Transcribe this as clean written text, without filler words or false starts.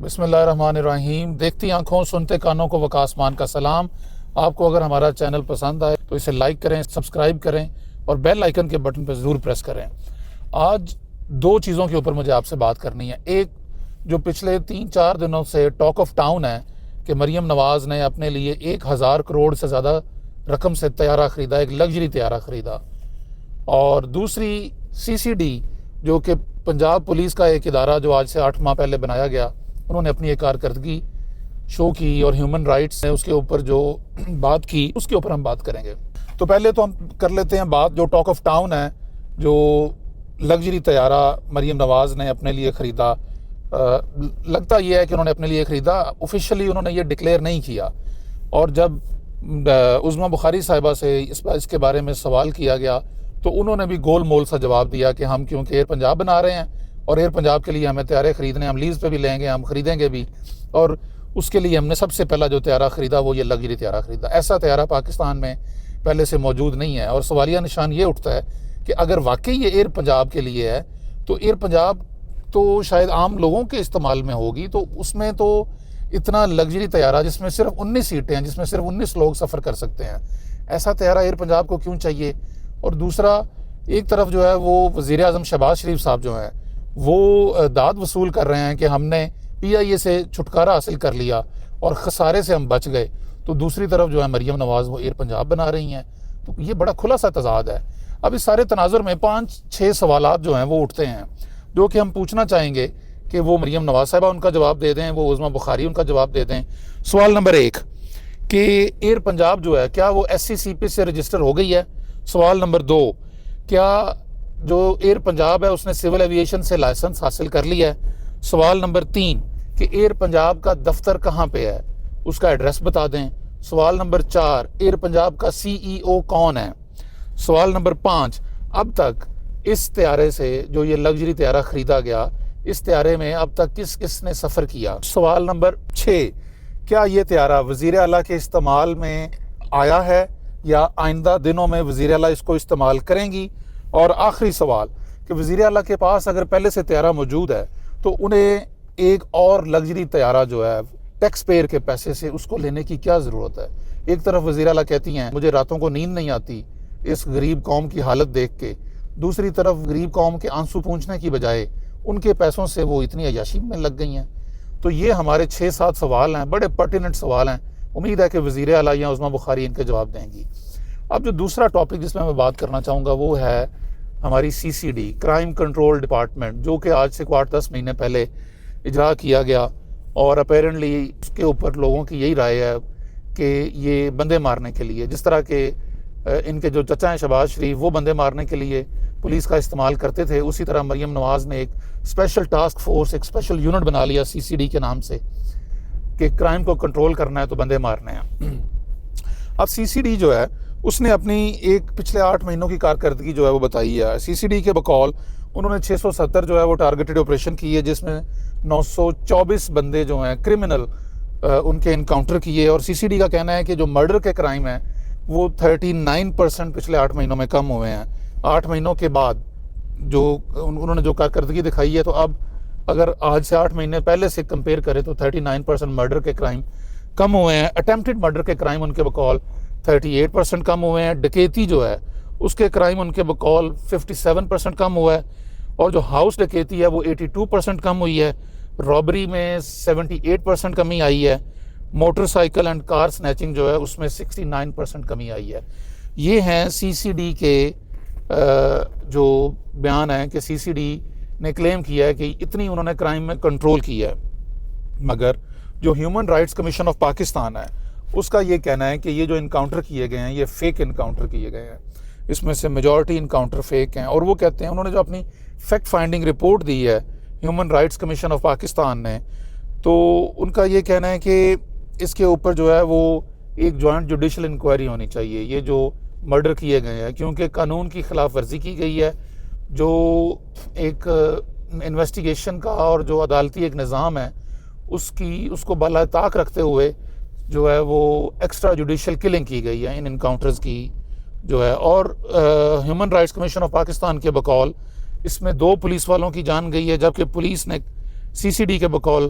بسم اللہ الرحمن الرحیم۔ دیکھتی آنکھوں سنتے کانوں کو وقار آسمان کا سلام۔ آپ کو اگر ہمارا چینل پسند آئے تو اسے لائک کریں، سبسکرائب کریں اور بیل آئیکن کے بٹن پہ ضرور پریس کریں۔ آج دو چیزوں کے اوپر مجھے آپ سے بات کرنی ہے۔ ایک جو پچھلے 3-4 دنوں سے ٹاک آف ٹاؤن ہے کہ مریم نواز نے اپنے لیے 1000 کروڑ سے زیادہ رقم سے طیارہ خریدا، ایک لگژری طیارہ خریدا۔ اور دوسری CCD جو کہ پنجاب پولیس کا ایک ادارہ جو آج سے 8 ماہ پہلے بنایا گیا، انہوں نے اپنی ایک کارکردگی شو کی اور ہیومن رائٹس نے اس کے اوپر جو بات کی اس کے اوپر ہم بات کریں گے۔ تو پہلے تو ہم کر لیتے ہیں بات جو ٹاک آف ٹاؤن ہے، جو لگژری طیارہ مریم نواز نے اپنے لیے خریدا۔ لگتا یہ ہے کہ انہوں نے اپنے لیے خریدا، آفیشلی انہوں نے یہ ڈکلیئر نہیں کیا۔ اور جب عظمیٰ بخاری صاحبہ سے اس کے بارے میں سوال کیا گیا تو انہوں نے بھی گول مول سا جواب دیا کہ ہم کیونکہ ایئر پنجاب بنا رہے ہیں اور ایئر پنجاب کے لیے ہمیں طیارے خریدنے، ہم لیز پہ بھی لیں گے، ہم خریدیں گے بھی، اور اس کے لیے ہم نے سب سے پہلا جو طیارہ خریدا وہ یہ لگژری طیارہ خریدا۔ ایسا طیارہ پاکستان میں پہلے سے موجود نہیں ہے، اور سوالیہ نشان یہ اٹھتا ہے کہ اگر واقعی یہ ایئر پنجاب کے لیے ہے تو ایئر پنجاب تو شاید عام لوگوں کے استعمال میں ہوگی، تو اس میں تو اتنا لگژری طیارہ جس میں صرف 19 سیٹیں ہیں، جس میں صرف 19 لوگ سفر کر سکتے ہیں، ایسا طیارہ ایئر پنجاب کو کیوں چاہیے؟ اور دوسرا، ایک طرف جو ہے وہ وزیر اعظم شہباز شریف صاحب جو ہیں وہ داد وصول کر رہے ہیں کہ ہم نے PIA سے چھٹکارا حاصل کر لیا اور خسارے سے ہم بچ گئے، تو دوسری طرف جو ہے مریم نواز وہ ایئر پنجاب بنا رہی ہیں۔ تو یہ بڑا کھلا سا تضاد ہے۔ اب اس سارے تناظر میں 5-6 سوالات جو ہیں وہ اٹھتے ہیں جو کہ ہم پوچھنا چاہیں گے کہ وہ مریم نواز صاحبہ ان کا جواب دے دیں، وہ عظمیٰ بخاری ان کا جواب دے دیں۔ سوال نمبر 1 کہ ایئر پنجاب جو ہے کیا وہ SCCP سے رجسٹر ہو گئی ہے؟ سوال نمبر 2 کیا جو ایئر پنجاب ہے اس نے سول ایویشن سے لائسنس حاصل کر لیا ہے؟ سوال نمبر 3 کہ ایئر پنجاب کا دفتر کہاں پہ ہے، اس کا ایڈریس بتا دیں۔ سوال نمبر 4 ایئر پنجاب کا CEO کون ہے؟ سوال نمبر 5 اب تک اس طیارے سے جو یہ لگژری طیارہ خریدا گیا، اس طیارے میں اب تک کس کس نے سفر کیا؟ سوال نمبر 6 کیا یہ طیارہ وزیر اعلیٰ کے استعمال میں آیا ہے یا آئندہ دنوں میں وزیر اعلیٰ اس کو استعمال کریں گی؟ اور آخری سوال کہ وزیر اعلیٰ کے پاس اگر پہلے سے طیارہ موجود ہے تو انہیں ایک اور لگژری طیارہ جو ہے ٹیکس پیئر کے پیسے سے اس کو لینے کی کیا ضرورت ہے؟ ایک طرف وزیر اعلیٰ کہتی ہیں مجھے راتوں کو نیند نہیں آتی اس غریب قوم کی حالت دیکھ کے، دوسری طرف غریب قوم کے آنسو پونچھنے کی بجائے ان کے پیسوں سے وہ اتنی عیاشی میں لگ گئی ہیں۔ تو یہ ہمارے 6-7 سوال ہیں، بڑے پرٹیننٹ سوال ہیں۔ امید ہے کہ وزیر اعلیٰ یا عظمیٰ بخاری ان کے جواب دیں گی۔ اب جو دوسرا ٹاپک جس میں میں بات کرنا چاہوں گا وہ ہے ہماری CCD کرائم کنٹرول ڈپارٹمنٹ، جو کہ آج سے 8-10 مہینے پہلے اجرا کیا گیا، اور اپیرنٹلی اس کے اوپر لوگوں کی یہی رائے ہے کہ یہ بندے مارنے کے لیے، جس طرح کہ ان کے جو چچا ہیں شہباز شریف، وہ بندے مارنے کے لیے پولیس کا استعمال کرتے تھے، اسی طرح مریم نواز نے ایک اسپیشل ٹاسک فورس، ایک اسپیشل یونٹ بنا لیا CCD کے نام سے کہ کرائم کو کنٹرول کرنا ہے تو بندے مارنے ہیں۔ اب CCD جو ہے اس نے اپنی ایک پچھلے 8 مہینوں کی کارکردگی جو ہے وہ بتائی ہے۔ CCD کے بقول انہوں نے 670 جو ہے وہ ٹارگیٹڈ آپریشن کی ہے، جس میں 924 بندے جو ہیں کرمنل ان کے انکاؤنٹر کیے، اور CCD کا کہنا ہے کہ جو مرڈر کے کرائم ہیں وہ 39% پچھلے 8 مہینوں میں کم ہوئے ہیں۔ 8 مہینوں کے بعد جو انہوں نے جو کارکردگی دکھائی ہے، تو اب اگر آج سے 8 مہینے پہلے سے کمپیئر کریں تو 39% مرڈر کے کرائم کم ہوئے ہیں۔ اٹیمپٹڈ مرڈر کے کرائم ان کے بقول 38% کم ہوئے ہیں۔ ڈکیتی جو ہے اس کے کرائم ان کے بقول 57% کم ہوا ہے، اور جو ہاؤس ڈکیتی ہے وہ 82% کم ہوئی ہے۔ رابری میں 78% کمی آئی ہے۔ Motor cycle and car snatching جو ہے اس میں 69% کمی آئی ہے۔ یہ ہیں CCD کے جو بیان ہیں کہ CCD نے کلیم کیا ہے کہ اتنی انہوں نے کرائم میں کنٹرول کی ہے، مگر جو human rights commission of Pakistan ہے اس کا یہ کہنا ہے کہ یہ جو انکاؤنٹر کیے گئے ہیں یہ فیک انکاؤنٹر کیے گئے ہیں، اس میں سے میجورٹی انکاؤنٹر فیک ہیں۔ اور وہ کہتے ہیں، انہوں نے جو اپنی فیکٹ فائنڈنگ رپورٹ دی ہے human rights commission of Pakistan نے، تو ان کا یہ کہنا ہے کہ اس کے اوپر جو ہے وہ ایک جوائنٹ جوڈیشل انکوائری ہونی چاہیے، یہ جو مرڈر کیے گئے ہیں، کیونکہ قانون کی خلاف ورزی کی گئی ہے۔ جو ایک انویسٹیگیشن کا اور جو عدالتی ایک نظام ہے اس کو بالائے طاق رکھتے ہوئے جو ہے وہ ایکسٹرا جوڈیشل کلنگ کی گئی ہے ان انکاؤنٹرز کی جو ہے۔ اور human rights commission of Pakistan کے بقول اس میں 2 پولیس والوں کی جان گئی ہے، جبکہ پولیس نے CCD کے بقول